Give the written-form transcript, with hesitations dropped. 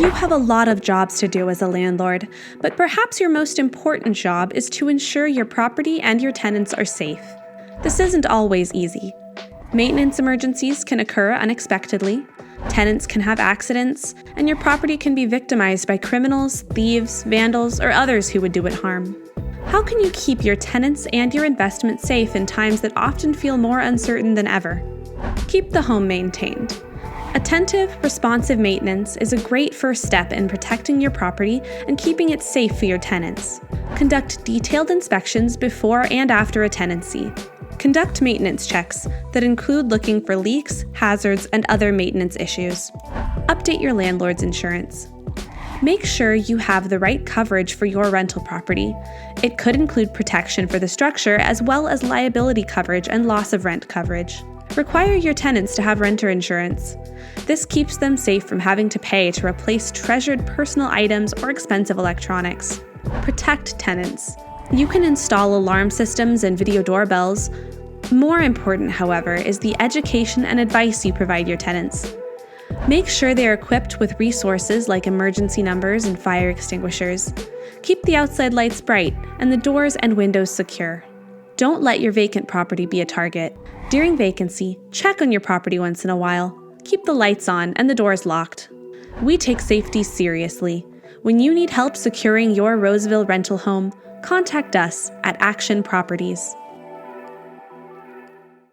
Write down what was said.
You have a lot of jobs to do as a landlord, but perhaps your most important job is to ensure your property and your tenants are safe. This isn't always easy. Maintenance emergencies can occur unexpectedly, tenants can have accidents, and your property can be victimized by criminals, thieves, vandals, or others who would do it harm. How can you keep your tenants and your investment safe in times that often feel more uncertain than ever? Keep the home maintained. Attentive, responsive maintenance is a great first step in protecting your property and keeping it safe for your tenants. Conduct detailed inspections before and after a tenancy. Conduct maintenance checks that include looking for leaks, hazards, and other maintenance issues. Update your landlord's insurance. Make sure you have the right coverage for your rental property. It could include protection for the structure as well as liability coverage and loss of rent coverage. Require your tenants to have renter insurance. This keeps them safe from having to pay to replace treasured personal items or expensive electronics. Protect tenants. You can install alarm systems and video doorbells. More important, however, is the education and advice you provide your tenants. Make sure they are equipped with resources like emergency numbers and fire extinguishers. Keep the outside lights bright and the doors and windows secure. Don't let your vacant property be a target. During vacancy, check on your property once in a while. Keep the lights on and the doors locked. We take safety seriously. When you need help securing your Roseville rental home, contact us at Action Properties.